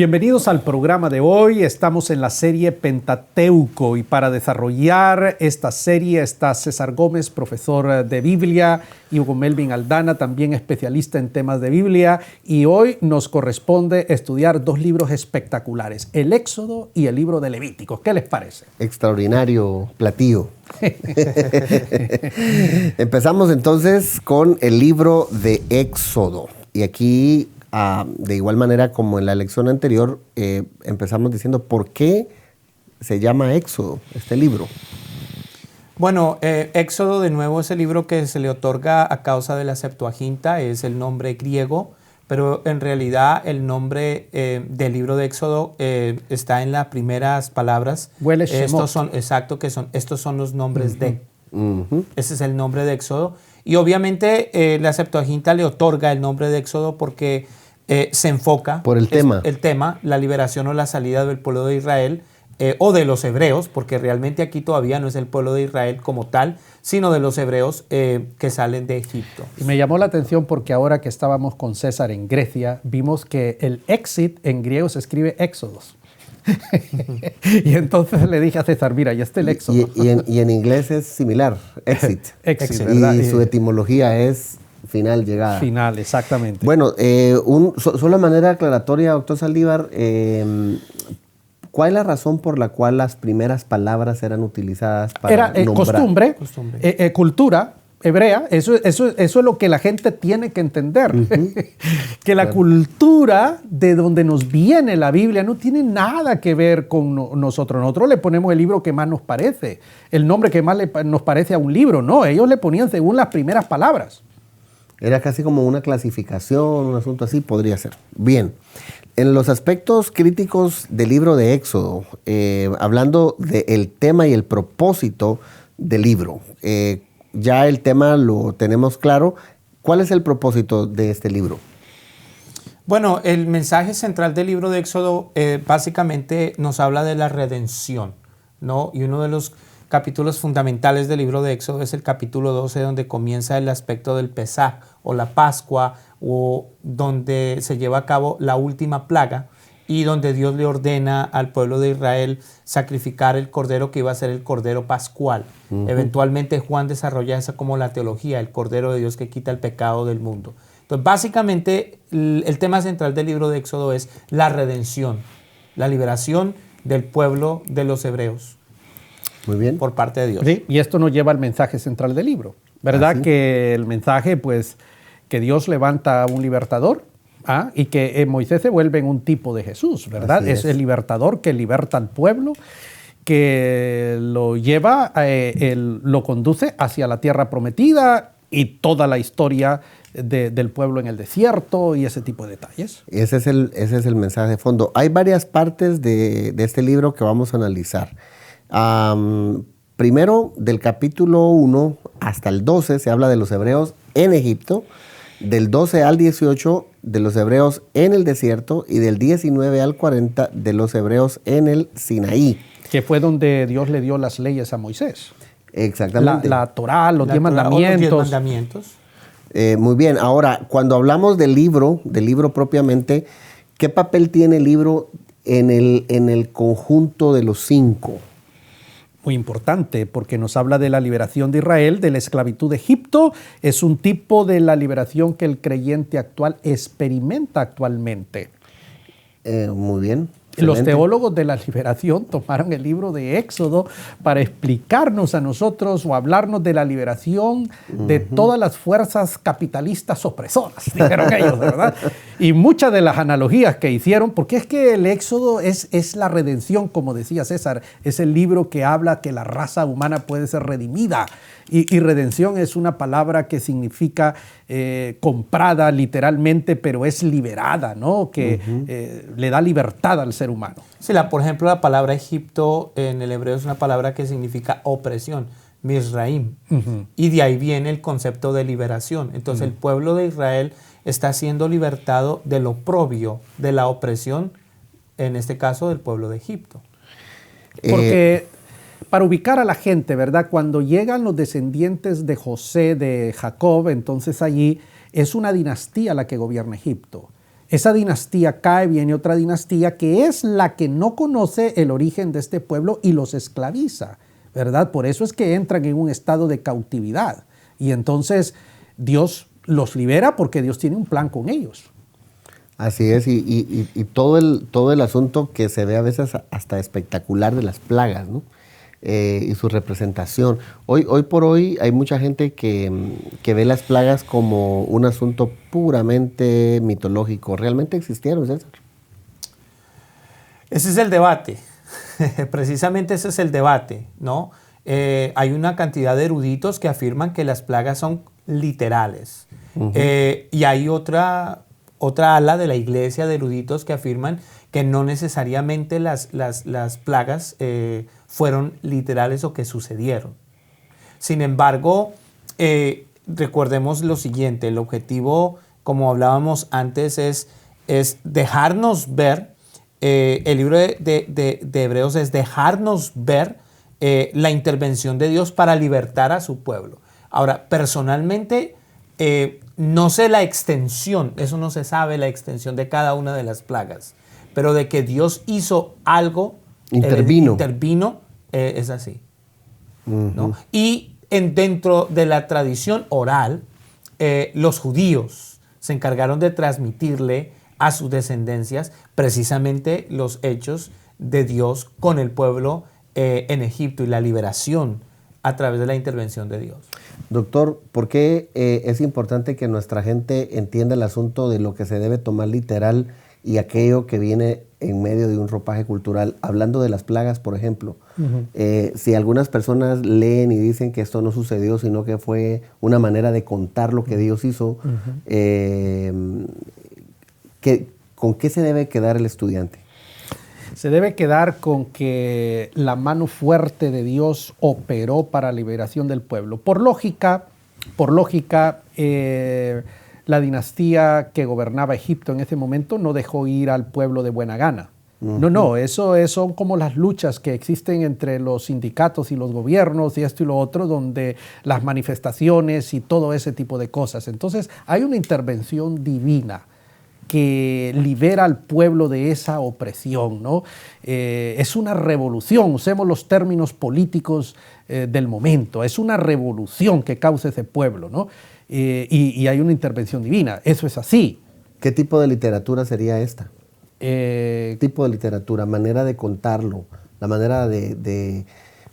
Bienvenidos al programa de hoy. Estamos en la serie Pentateuco y para desarrollar esta serie está César Gómez, profesor de Biblia, y Hugo Melvin Aldana, también especialista en temas de Biblia. Y hoy nos corresponde estudiar dos libros espectaculares, el Éxodo y el libro de Levíticos. ¿Qué les parece? Extraordinario platillo. Empezamos entonces con el libro de Éxodo. Y aquí, de igual manera como en la lección anterior, empezamos diciendo por qué se llama Éxodo, este libro. Bueno, Éxodo de nuevo es el libro que se le otorga a causa de la Septuaginta, es el nombre griego, pero en realidad el nombre del libro de Éxodo está en las primeras palabras. Huele estos son, exacto, estos son los nombres de. Ese es el nombre de Éxodo. Y obviamente la Septuaginta le otorga el nombre de Éxodo porque se enfoca por el tema, la liberación o la salida del pueblo de Israel o de los hebreos, porque realmente aquí todavía no es el pueblo de Israel como tal, sino de los hebreos que salen de Egipto. Y me llamó la atención porque ahora que estábamos con César en Grecia, vimos que el exit en griego se escribe éxodos. Y entonces le dije a César, mira, ya está el éxodo. Y en inglés es similar, exit. Exit, ¿verdad? Y su etimología es final, llegada. Final, exactamente. Bueno, solo de manera aclaratoria, doctor Saldívar, ¿cuál es la razón por la cual las primeras palabras eran utilizadas para Era nombrar? costumbre. Cultura hebrea, eso es lo que la gente tiene que entender. Que la cultura de donde nos viene la Biblia no tiene nada que ver con nosotros. Nosotros le ponemos el libro que más nos parece, el nombre que más nos parece a un libro. No, ellos le ponían según las primeras palabras. Era casi como una clasificación, un asunto así, podría ser. Bien, en los aspectos críticos del libro de Éxodo, hablando del tema y el propósito del libro, ya el tema lo tenemos claro. ¿Cuál es el propósito de este libro? Bueno, el mensaje central del libro de Éxodo básicamente nos habla de la redención, ¿no? Y uno de los capítulos fundamentales del libro de Éxodo es el capítulo 12, donde comienza el aspecto del Pesaj o la Pascua, o donde se lleva a cabo la última plaga y donde Dios le ordena al pueblo de Israel sacrificar el cordero que iba a ser el cordero pascual. Eventualmente Juan desarrolla esa como la teología, el cordero de Dios que quita el pecado del mundo. Entonces, básicamente, el tema central del libro de Éxodo es la redención, la liberación del pueblo de los hebreos. Muy bien. Por parte de Dios. Sí, y esto nos lleva al mensaje central del libro, ¿verdad? Que el mensaje, pues, que Dios levanta a un libertador, y que Moisés se vuelve en un tipo de Jesús, ¿verdad? Es el libertador que liberta al pueblo, que lo lleva, lo conduce hacia la tierra prometida y toda la historia del pueblo en el desierto y ese tipo de detalles. Ese es el mensaje de fondo. Hay varias partes de este libro que vamos a analizar. Primero, del capítulo 1 hasta el 12 se habla de los hebreos en Egipto, del 12 al 18 de los hebreos en el desierto y del 19 al 40 de los hebreos en el Sinaí. Que fue donde Dios le dio las leyes a Moisés. Exactamente. La Torá, los 10 mandamientos. Muy bien. Ahora, cuando hablamos del libro propiamente, ¿qué papel tiene el libro en el conjunto de los 5? Muy importante, porque nos habla de la liberación de Israel, de la esclavitud de Egipto. Es un tipo de la liberación que el creyente actual experimenta actualmente. Muy bien. Los teólogos de la liberación tomaron el libro de Éxodo para explicarnos a nosotros o hablarnos de la liberación de todas las fuerzas capitalistas opresoras, dijeron ellos, ¿verdad? Y muchas de las analogías que hicieron, porque es que el Éxodo es la redención, como decía César, es el libro que habla que la raza humana puede ser redimida. Y redención es una palabra que significa comprada literalmente, pero es liberada, ¿no? Que le da libertad al ser humano. Sí, por ejemplo, la palabra Egipto en el hebreo es una palabra que significa opresión, Misraim. Y de ahí viene el concepto de liberación. Entonces el pueblo de Israel está siendo libertado del oprobio, de la opresión, en este caso del pueblo de Egipto. Porque para ubicar a la gente, ¿verdad? Cuando llegan los descendientes de José, de Jacob, entonces allí es una dinastía la que gobierna Egipto. esa dinastía cae, viene otra dinastía que es la que no conoce el origen de este pueblo y los esclaviza, ¿verdad? Por eso es que entran en un estado de cautividad. Y entonces Dios los libera porque Dios tiene un plan con ellos. Así es, y todo el asunto que se ve a veces hasta espectacular de las plagas, ¿no? Y su representación. Hoy por hoy hay mucha gente que ve las plagas como un asunto puramente mitológico. ¿Realmente existieron, César? Ese es el debate. Precisamente ese es el debate, ¿no? Hay una cantidad de eruditos que afirman que las plagas son literales. Y hay otra ala de la iglesia de eruditos que afirman que no necesariamente las plagas fueron literales o que sucedieron. Sin embargo, recordemos lo siguiente, el objetivo, como hablábamos antes, es dejarnos ver, el libro de Hebreos es dejarnos ver la intervención de Dios para libertar a su pueblo. Ahora, personalmente, no sé la extensión, eso no se sabe la extensión de cada una de las plagas, pero de que Dios hizo algo, intervino, es así. ¿No? Y dentro de la tradición oral, los judíos se encargaron de transmitirle a sus descendencias precisamente los hechos de Dios con el pueblo en Egipto y la liberación a través de la intervención de Dios. Doctor, ¿por qué es importante que nuestra gente entienda el asunto de lo que se debe tomar literal y aquello que viene en medio de un ropaje cultural? Hablando de las plagas, por ejemplo, si algunas personas leen y dicen que esto no sucedió, sino que fue una manera de contar lo que Dios hizo, ¿con qué se debe quedar el estudiante? Se debe quedar con que la mano fuerte de Dios operó para la liberación del pueblo. Por lógica, la dinastía que gobernaba Egipto en ese momento no dejó ir al pueblo de buena gana. No, eso son como las luchas que existen entre los sindicatos y los gobiernos y esto y lo otro, donde las manifestaciones y todo ese tipo de cosas. Entonces hay una intervención divina que libera al pueblo de esa opresión, ¿no? Es una revolución, usemos los términos políticos del momento, es una revolución que causa ese pueblo, ¿no? Y hay una intervención divina, eso es así. ¿Qué tipo de literatura sería esta? Tipo de literatura, manera de contarlo, la manera de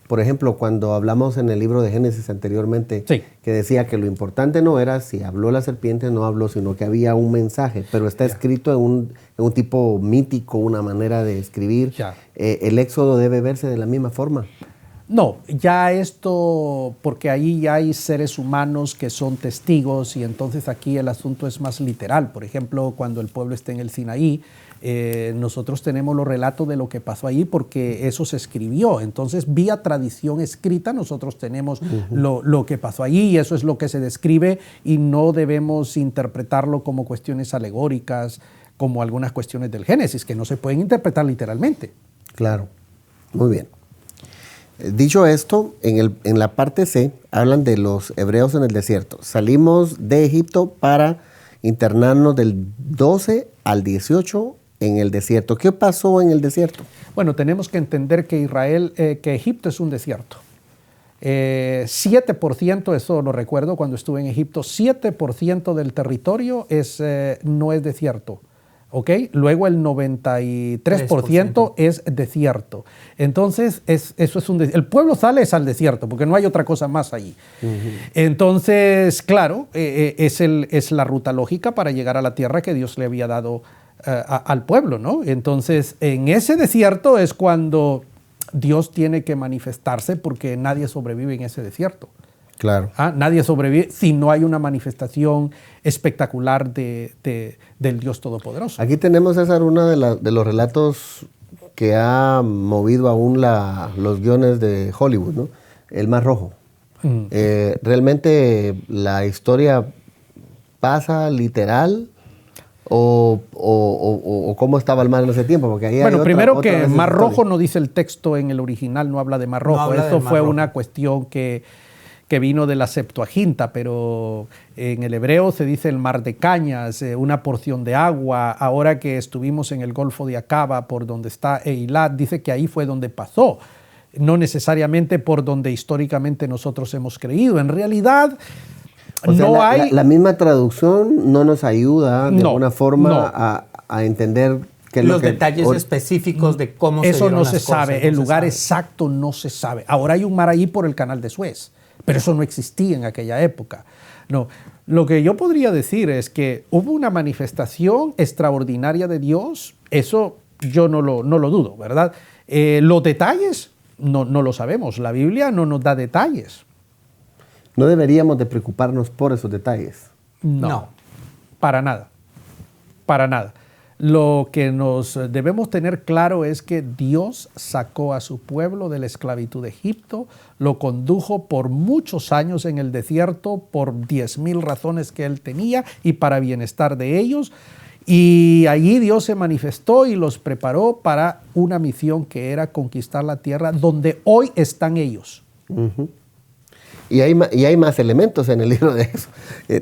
por ejemplo, cuando hablamos en el libro de Génesis anteriormente, sí, que decía que lo importante no era si habló la serpiente, no habló, sino que había un mensaje, pero está escrito en un tipo mítico, una manera de escribir. ¿El Éxodo debe verse de la misma forma? No, ya esto, porque ahí ya hay seres humanos que son testigos y entonces aquí el asunto es más literal. Por ejemplo, cuando el pueblo está en el Sinaí, nosotros tenemos los relatos de lo que pasó allí porque eso se escribió. Entonces, vía tradición escrita, nosotros tenemos lo que pasó allí y eso es lo que se describe y no debemos interpretarlo como cuestiones alegóricas, como algunas cuestiones del Génesis, que no se pueden interpretar literalmente. Claro, muy bien. Dicho esto, en la parte C hablan de los hebreos en el desierto. Salimos de Egipto para internarnos del 12 al 18 en el desierto. ¿Qué pasó en el desierto? Bueno, tenemos que entender que que Egipto es un desierto. 7%, eso lo recuerdo cuando estuve en Egipto, 7% del territorio no es desierto. ¿Ok? Luego el 93% es desierto. Entonces, eso es el pueblo sale al desierto, porque no hay otra cosa más allí. Entonces, claro, es la ruta lógica para llegar a la tierra que Dios le había dado al pueblo, ¿no? Entonces, en ese desierto es cuando Dios tiene que manifestarse, porque nadie sobrevive en ese desierto. Claro. Nadie sobrevive si no hay una manifestación espectacular del Dios Todopoderoso. Aquí tenemos, César, uno de los relatos que ha movido aún los guiones de Hollywood, ¿no? El Mar Rojo. ¿Realmente la historia pasa literal o cómo estaba el mar en ese tiempo? Porque ahí bueno, primero que Mar Rojo no dice el texto en el original, no habla de Mar Rojo. Eso fue una cuestión que que vino de la Septuaginta, pero en el hebreo se dice el mar de cañas, una porción de agua. Ahora que estuvimos en el Golfo de Acaba, por donde está Eilat, dice que ahí fue donde pasó, no necesariamente por donde históricamente nosotros hemos creído. En realidad, o sea, no hay... La misma traducción no nos ayuda de alguna forma a entender qué es los detalles específicos de cómo se eso dieron no las se cosas, sabe, el lugar exacto no se sabe. Ahora hay un mar ahí por el canal de Suez, pero eso no existía en aquella época. No, lo que yo podría decir es que hubo una manifestación extraordinaria de Dios, eso yo no lo dudo, ¿verdad? Los detalles no lo sabemos, la Biblia no nos da detalles. No deberíamos de preocuparnos por esos detalles. No, para nada, para nada. Lo que nos debemos tener claro es que Dios sacó a su pueblo de la esclavitud de Egipto, lo condujo por muchos años en el desierto por 10,000 razones que Él tenía y para bienestar de ellos. Y allí Dios se manifestó y los preparó para una misión que era conquistar la tierra donde hoy están ellos. Uh-huh. Y hay más elementos en el libro de eso.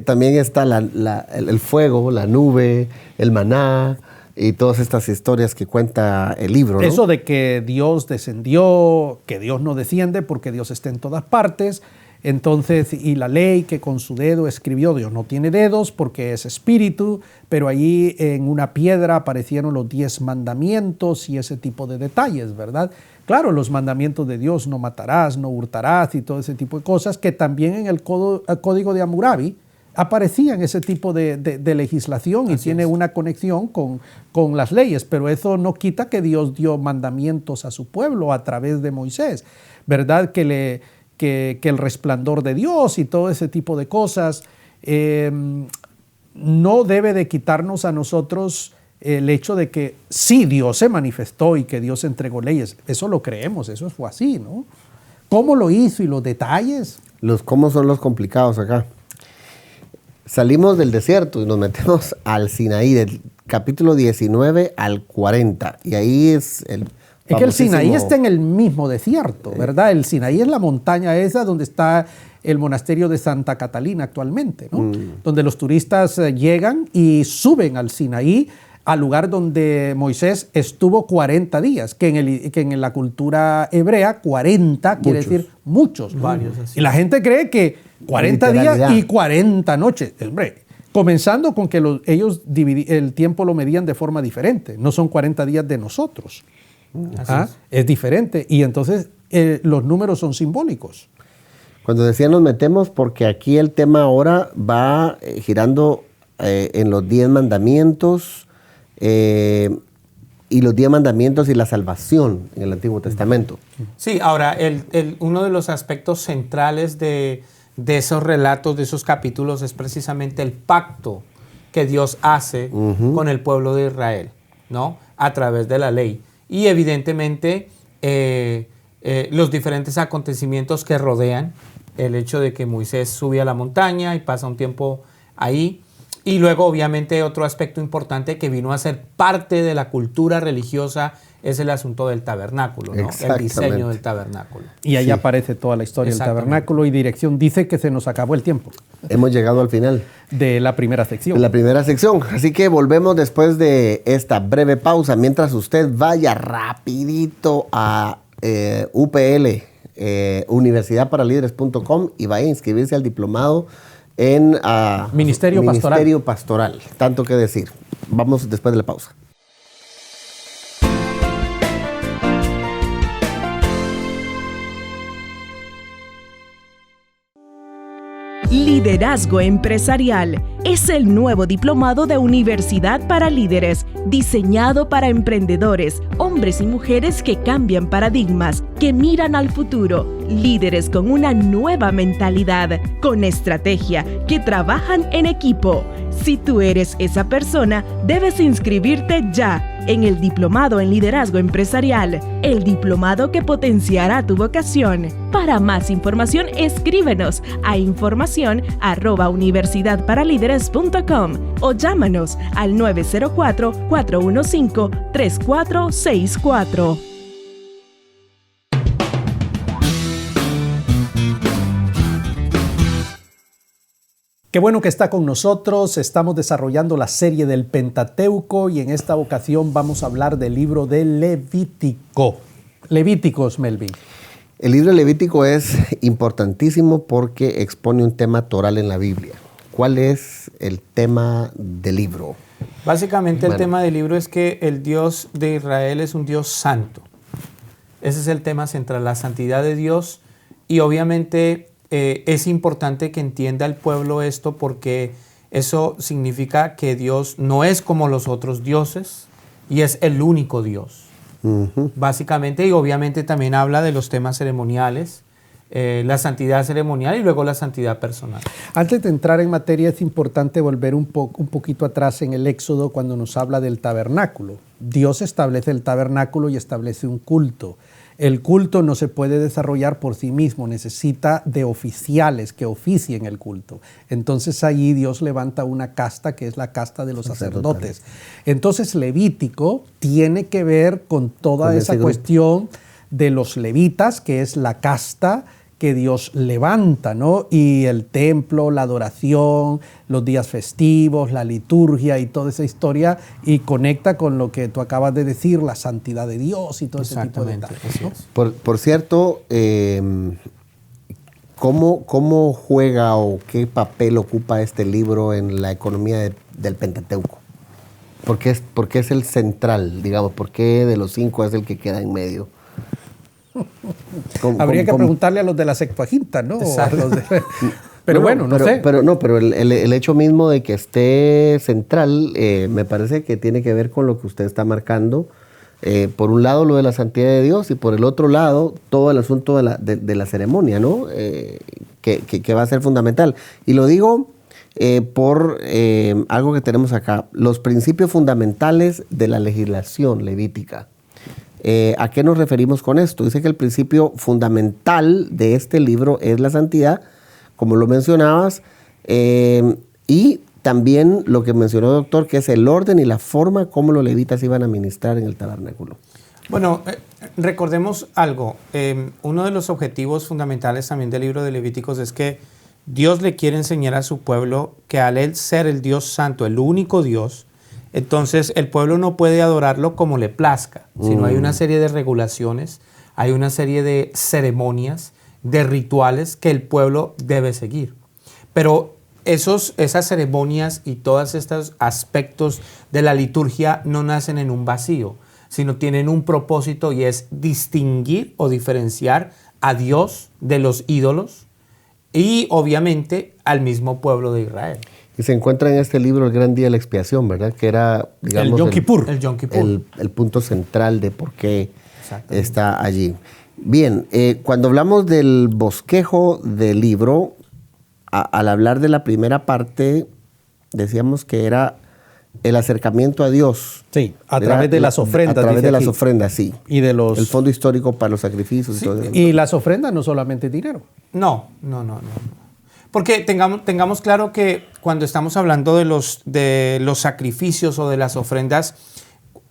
También está el fuego, la nube, el maná y todas estas historias que cuenta el libro, ¿no? Eso de que Dios descendió, que Dios no desciende porque Dios está en todas partes. Entonces, y la ley que con su dedo escribió, Dios no tiene dedos porque es espíritu, pero allí en una piedra aparecieron los 10 mandamientos y ese tipo de detalles, ¿verdad? Claro, los mandamientos de Dios, no matarás, no hurtarás y todo ese tipo de cosas que también en el Código de Hammurabi aparecían ese tipo de legislación y tiene una conexión con las leyes, pero eso no quita que Dios dio mandamientos a su pueblo a través de Moisés, ¿verdad? Que el resplandor de Dios y todo ese tipo de cosas no debe de quitarnos a nosotros el hecho de que sí, Dios se manifestó y que Dios entregó leyes. Eso lo creemos, eso fue así, ¿no? ¿Cómo lo hizo y los detalles? Los cómo son los complicados acá. Salimos del desierto y nos metemos al Sinaí, del capítulo 19 al 40. Y ahí es el... Es que el Sinaí está en el mismo desierto, ¿verdad? El Sinaí es la montaña esa donde está el monasterio de Santa Catalina actualmente, ¿no? Donde los turistas llegan y suben al Sinaí, al lugar donde Moisés estuvo 40 días, que en la cultura hebrea 40 quiere decir muchos. Varios, así. Y la gente cree que 40 días y 40 noches. Hombre, comenzando con que ellos el tiempo lo medían de forma diferente. No son 40 días de nosotros. Es diferente. Y entonces los números son simbólicos. Cuando decía nos metemos, porque aquí el tema ahora va girando en los 10 mandamientos y los 10 mandamientos y la salvación en el Antiguo Testamento. Sí, ahora uno de los aspectos centrales de esos relatos, de esos capítulos, es precisamente el pacto que Dios hace con el pueblo de Israel, ¿no? A través de la ley. Y evidentemente los diferentes acontecimientos que rodean el hecho de que Moisés sube a la montaña y pasa un tiempo ahí. Y luego, obviamente, otro aspecto importante que vino a ser parte de la cultura religiosa es el asunto del tabernáculo, ¿no? El diseño del tabernáculo. Y ahí aparece toda la historia del tabernáculo y dirección. Dice que se nos acabó el tiempo. Hemos llegado al final. De la primera sección. De la primera sección. Así que volvemos después de esta breve pausa. Mientras usted vaya rapidito a UPL, universidadparalíderes.com, y vaya a inscribirse al diplomado en Ministerio Pastoral. Tanto que decir. Vamos después de la pausa. Liderazgo Empresarial es el nuevo diplomado de Universidad para Líderes, diseñado para emprendedores, hombres y mujeres que cambian paradigmas, que miran al futuro, líderes con una nueva mentalidad, con estrategia, que trabajan en equipo. Si tú eres esa persona, debes inscribirte ya en el Diplomado en Liderazgo Empresarial, el diplomado que potenciará tu vocación. Para más información, escríbenos a información@universidadparalíderes.com o llámanos al 904-415-3464. Qué bueno que está con nosotros. Estamos desarrollando la serie del Pentateuco y en esta ocasión vamos a hablar del libro de Levítico. Levíticos, Melvin. El libro de Levítico es importantísimo porque expone un tema toral en la Biblia. ¿Cuál es el tema del libro? Básicamente el tema del libro es que el Dios de Israel es un Dios santo. Ese es el tema central, la santidad de Dios. Y obviamente es importante que entienda el pueblo esto porque eso significa que Dios no es como los otros dioses y es el único Dios. Básicamente, y obviamente también habla de los temas ceremoniales, la santidad ceremonial y luego la santidad personal. Antes de entrar en materia es importante volver un poquito atrás en el Éxodo cuando nos habla del tabernáculo. Dios establece el tabernáculo y establece un culto. El culto no se puede desarrollar por sí mismo, necesita de oficiales que oficien el culto. Entonces allí Dios levanta una casta que es la casta de los sacerdotes. Entonces Levítico tiene que ver con toda esa cuestión de los levitas, que es la casta que Dios levanta, ¿no? Y el templo, la adoración, los días festivos, la liturgia y toda esa historia, y conecta con lo que tú acabas de decir, la santidad de Dios y todo ese tipo de detalles, ¿no? Por cierto, ¿cómo juega o qué papel ocupa este libro en la economía del Pentateuco? ¿Por qué es el central, digamos? ¿Por qué de los 5 es el que queda en medio? Habría que preguntarle a los de la Septuaginta, ¿no? Pero bueno, no sé. Pero el hecho mismo de que esté central me parece que tiene que ver con lo que usted está marcando. Por un lado lo de la santidad de Dios y por el otro lado todo el asunto de la ceremonia, ¿no? Que va a ser fundamental. Y lo digo por algo que tenemos acá, los principios fundamentales de la legislación levítica. ¿A qué nos referimos con esto? Dice que el principio fundamental de este libro es la santidad, como lo mencionabas, y también lo que mencionó el doctor, que es el orden y la forma como los levitas iban a ministrar en el tabernáculo. Bueno, recordemos algo. Uno de los objetivos fundamentales también del libro de Levíticos es que Dios le quiere enseñar a su pueblo que al él ser el Dios santo, el único Dios, entonces el pueblo no puede adorarlo como le plazca, sino hay una serie de regulaciones, hay una serie de ceremonias, de rituales que el pueblo debe seguir. Pero esas ceremonias y todos estos aspectos de la liturgia no nacen en un vacío, sino tienen un propósito y es distinguir o diferenciar a Dios de los ídolos y obviamente al mismo pueblo de Israel. Y se encuentra en este libro el gran día de la expiación, ¿verdad? Que era, digamos, el Yom Kippur. El punto central de por qué está allí. Bien, cuando hablamos del bosquejo del libro, al hablar de la primera parte, decíamos que era el acercamiento a Dios. Sí, a través de las ofrendas. A través de las ofrendas, sí. Y de los... El fondo histórico para los sacrificios. Sí, y todo eso. Y las ofrendas no solamente dinero. No. Porque tengamos claro que cuando estamos hablando de los sacrificios o de las ofrendas,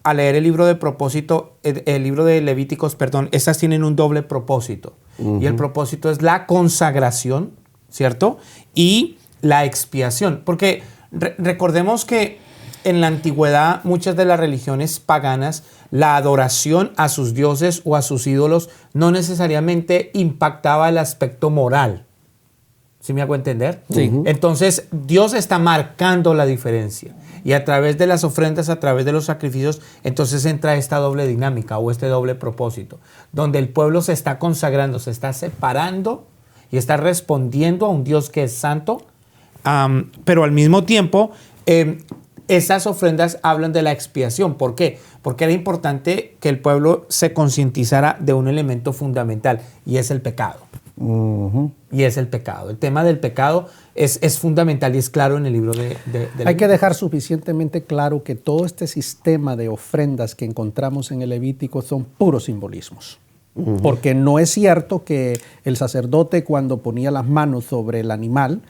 al leer el libro de propósito, el libro de Levíticos, estas tienen un doble propósito. Y el propósito es la consagración, ¿cierto? Y la expiación. Porque recordemos que en la antigüedad, muchas de las religiones paganas, la adoración a sus dioses o a sus ídolos no necesariamente impactaba el aspecto moral. ¿Sí me hago entender? Sí. Entonces, Dios está marcando la diferencia. Y a través de las ofrendas, a través de los sacrificios, entonces entra esta doble dinámica o este doble propósito, donde el pueblo se está consagrando, se está separando y está respondiendo a un Dios que es santo, pero al mismo tiempo, esas ofrendas hablan de la expiación. ¿Por qué? Porque era importante que el pueblo se concientizara de un elemento fundamental y es el pecado. Y es el pecado. El tema del pecado es fundamental y es claro en el libro de Hay que dejar suficientemente claro que todo este sistema de ofrendas que encontramos en el Levítico son puros simbolismos. Porque no es cierto que el sacerdote cuando ponía las manos sobre el animal,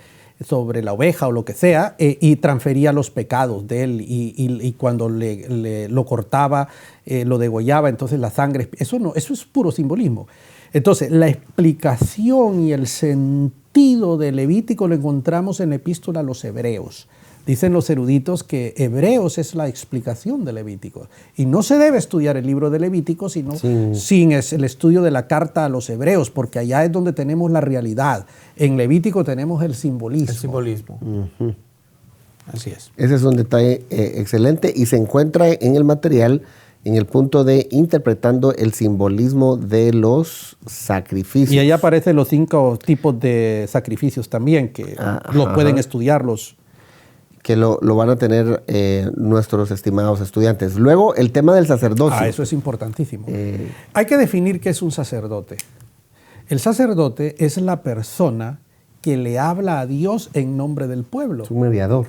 sobre la oveja o lo que sea, y transfería los pecados de él y cuando lo cortaba, lo degollaba, entonces la sangre, eso es puro simbolismo. Entonces, la explicación y el sentido sentido de Levítico lo encontramos en la epístola a los Hebreos. Dicen los eruditos que Hebreos es la explicación de Levítico. Y no se debe estudiar el libro de Levítico sino sin el estudio de la carta a los Hebreos, porque allá es donde tenemos la realidad. En Levítico tenemos el simbolismo. El simbolismo. Así es. Ese es un detalle excelente y se encuentra en el material en el punto de interpretando el simbolismo de los sacrificios. Y ahí aparecen los 5 tipos de sacrificios también, que los pueden estudiar los... Que lo van a tener nuestros estimados estudiantes. Luego, el tema del sacerdocio. Eso es importantísimo. Hay que definir qué es un sacerdote. El sacerdote es la persona que le habla a Dios en nombre del pueblo. Es un mediador.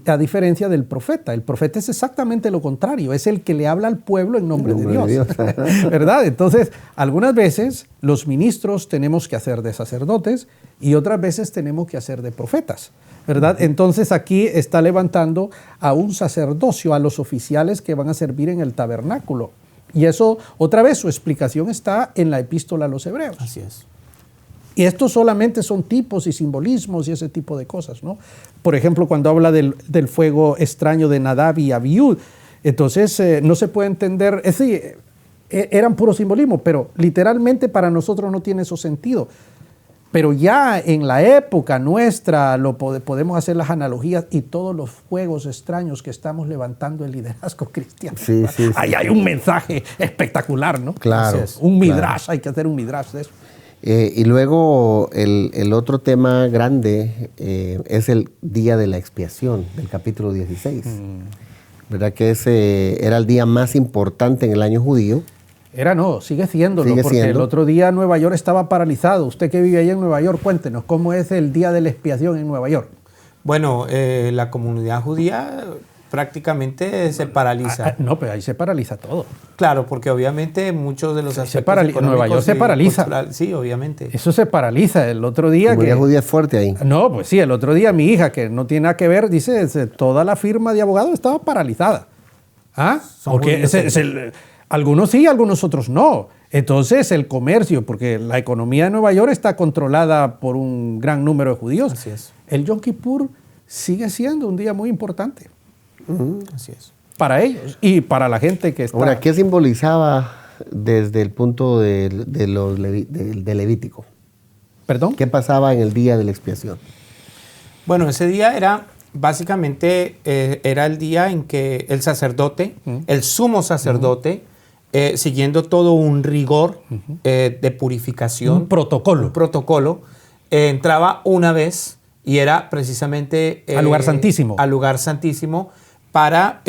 A diferencia del profeta. El profeta es exactamente lo contrario, es el que le habla al pueblo en nombre de Dios. ¿Verdad? Entonces, algunas veces los ministros tenemos que hacer de sacerdotes y otras veces tenemos que hacer de profetas. ¿Verdad? Entonces aquí está levantando a un sacerdocio, a los oficiales que van a servir en el tabernáculo. Y eso, otra vez, su explicación está en la epístola a los Hebreos. Así es. Y estos solamente son tipos y simbolismos y ese tipo de cosas, ¿no? Por ejemplo, cuando habla del fuego extraño de Nadab y Abiú, entonces no se puede entender, eran puro simbolismo, pero literalmente para nosotros no tiene eso sentido. Pero ya en la época nuestra podemos hacer las analogías y todos los fuegos extraños que estamos levantando el liderazgo cristiano. Sí. Ahí hay un mensaje espectacular, ¿no? Claro. Un midrash, hay que hacer un midrash de eso. Y luego el otro tema grande es el día de la expiación del capítulo 16. ¿Verdad que ese era el día más importante en el año judío? Sigue siéndolo, porque el otro día Nueva York estaba paralizado. Usted que vive ahí en Nueva York, cuéntenos, ¿cómo es el día de la expiación en Nueva York? Bueno, la comunidad judía prácticamente se paraliza. Pero ahí se paraliza todo. Claro, porque obviamente muchos de los aspectos económicos Nueva York se paraliza. Sí, obviamente. Eso se paraliza. El otro día la comunidad judía es fuerte ahí. No, pues sí, el otro día mi hija, que no tiene nada que ver, dice, toda la firma de abogados estaba paralizada. Porque algunos sí, algunos otros no. Entonces el comercio, porque la economía de Nueva York está controlada por un gran número de judíos. Así es. El Yom Kippur sigue siendo un día muy importante. Así es. Para ellos y para la gente que está... Ahora, ¿qué simbolizaba desde el punto de Levítico? ¿Perdón? ¿Qué pasaba en el día de la expiación? Bueno, ese día era básicamente era el día en que el sacerdote, el sumo sacerdote, siguiendo todo un rigor de purificación, un protocolo, entraba una vez y era precisamente al lugar santísimo. Al lugar santísimo para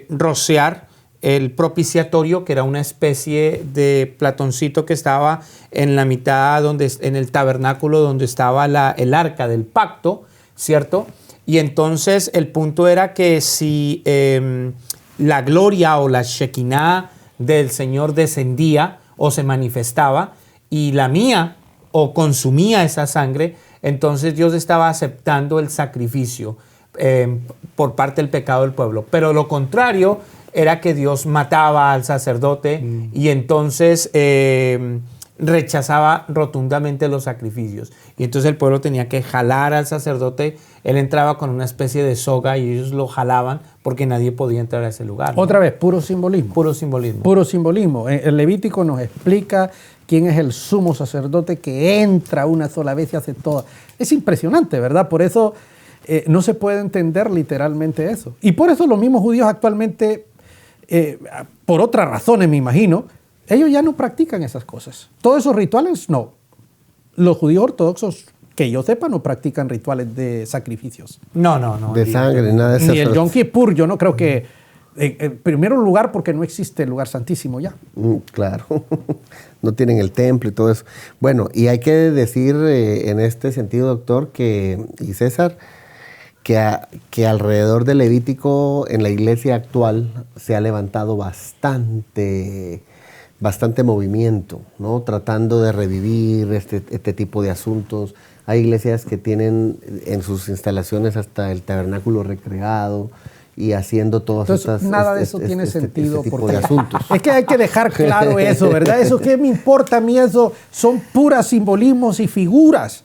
rociar el propiciatorio, que era una especie de platoncito que estaba en la mitad, en el tabernáculo donde estaba el arca del pacto, ¿cierto? Y entonces el punto era que si la gloria o la Shekinah del Señor descendía o se manifestaba y lamía o consumía esa sangre, entonces Dios estaba aceptando el sacrificio por parte del pecado del pueblo. Pero lo contrario era que Dios mataba al sacerdote y entonces rechazaba rotundamente los sacrificios. Y entonces el pueblo tenía que jalar al sacerdote. Él entraba con una especie de soga y ellos lo jalaban porque nadie podía entrar a ese lugar, ¿no? Otra vez, puro simbolismo. Puro simbolismo. Puro simbolismo. El Levítico nos explica quién es el sumo sacerdote que entra una sola vez y hace todo. Es impresionante, ¿verdad? Por eso no se puede entender literalmente eso. Y por eso los mismos judíos actualmente, por otras razones me imagino, ellos ya no practican esas cosas. Todos esos rituales, no. Los judíos ortodoxos, que yo sepa, no practican rituales de sacrificios. No. De sangre, nada de eso. Ni el Yom Kippur, yo no creo que... En primer lugar, porque no existe el lugar santísimo ya. Claro, no tienen el templo y todo eso. Bueno, y hay que decir en este sentido, doctor, y César, que alrededor del Levítico en la iglesia actual se ha levantado bastante movimiento, ¿no? Tratando de revivir este tipo de asuntos. Hay iglesias que tienen en sus instalaciones hasta el tabernáculo recreado y haciendo todas estas... Nada de eso tiene sentido. Tipo de asuntos. Es que hay que dejar claro eso, ¿verdad? Eso, ¿qué me importa a mí? Eso son puras simbolismos y figuras.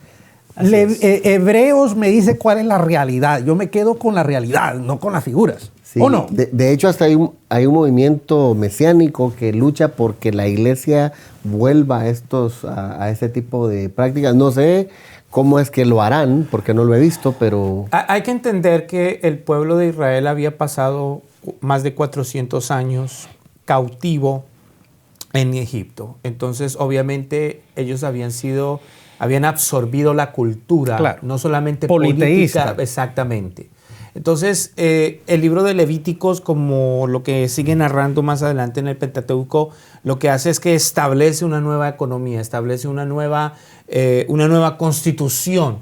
Hebreos me dice cuál es la realidad. Yo me quedo con la realidad, no con las figuras. Sí, ¿O no? De hecho, hasta hay un movimiento mesiánico que lucha porque la iglesia vuelva a este tipo de prácticas. No sé cómo es que lo harán, porque no lo he visto, pero... Hay que entender que el pueblo de Israel había pasado más de 400 años cautivo en Egipto. Entonces, obviamente, ellos habían absorbido la cultura, claro, no solamente politeísta. política. Exactamente. Entonces, el libro de Levíticos, como lo que sigue narrando más adelante en el Pentateuco, lo que hace es que establece una nueva economía, establece una nueva constitución,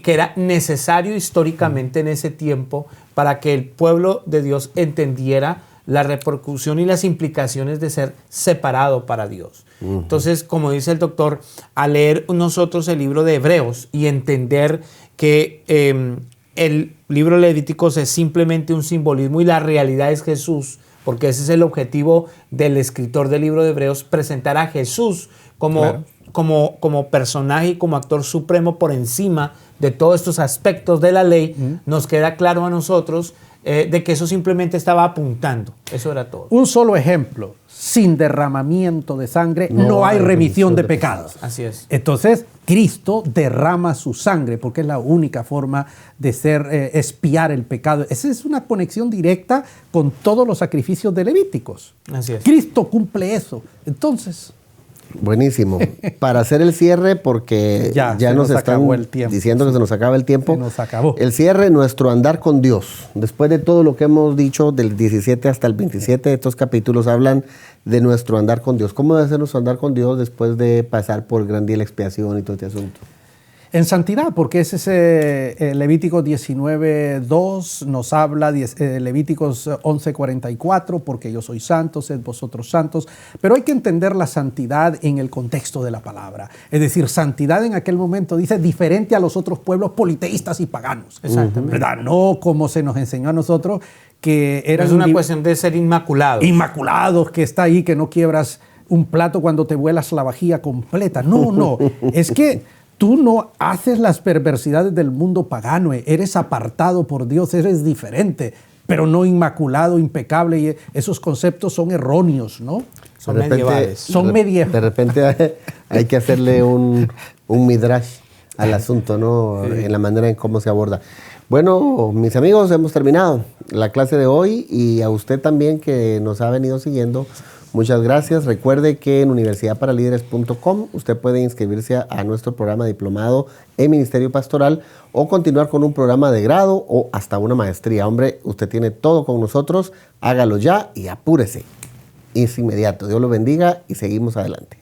que era necesario históricamente en ese tiempo para que el pueblo de Dios entendiera la repercusión y las implicaciones de ser separado para Dios. Entonces, como dice el doctor, al leer nosotros el libro de Hebreos y entender que el libro de Levíticos es simplemente un simbolismo y la realidad es Jesús, porque ese es el objetivo del escritor del libro de Hebreos, presentar a Jesús como personaje y como actor supremo por encima de todos estos aspectos de la ley. Nos queda claro a nosotros de que eso simplemente estaba apuntando. Eso era todo. Un solo ejemplo: sin derramamiento de sangre no hay remisión de pecados. Así es. Entonces, Cristo derrama su sangre porque es la única forma de expiar el pecado. Esa es una conexión directa con todos los sacrificios de Levíticos. Así es. Cristo cumple eso. Entonces... Buenísimo. Para hacer el cierre, porque ya nos están diciendo que se nos acaba el tiempo. Se nos acabó. El cierre, nuestro andar con Dios. Después de todo lo que hemos dicho, del 17 hasta el 27, estos capítulos hablan de nuestro andar con Dios. ¿Cómo debe ser nuestro andar con Dios después de pasar por el gran día de la expiación y todo este asunto? En santidad, porque es ese Levíticos 19:2 nos habla, Levíticos 11:44, porque yo soy santo, sed vosotros santos. Pero hay que entender la santidad en el contexto de la palabra. Es decir, santidad en aquel momento dice diferente a los otros pueblos politeístas y paganos. Exactamente. ¿Verdad? No como se nos enseñó a nosotros, que era es una cuestión de ser inmaculados. Inmaculados, que está ahí, que no quiebras un plato cuando te vuelas la vajilla completa. No, es que tú no haces las perversidades del mundo pagano, eres apartado por Dios, eres diferente, pero no inmaculado, impecable. Y esos conceptos son erróneos, ¿no? Son medievales. Son medievales. De repente hay que hacerle un midrash al asunto, ¿no? Sí. En la manera en cómo se aborda. Bueno, mis amigos, hemos terminado la clase de hoy y a usted también que nos ha venido siguiendo. Muchas gracias. Recuerde que en universidadparalíderes.com usted puede inscribirse a nuestro programa diplomado en Ministerio Pastoral o continuar con un programa de grado o hasta una maestría. Hombre, usted tiene todo con nosotros. Hágalo ya y apúrese. Es inmediato. Dios lo bendiga y seguimos adelante.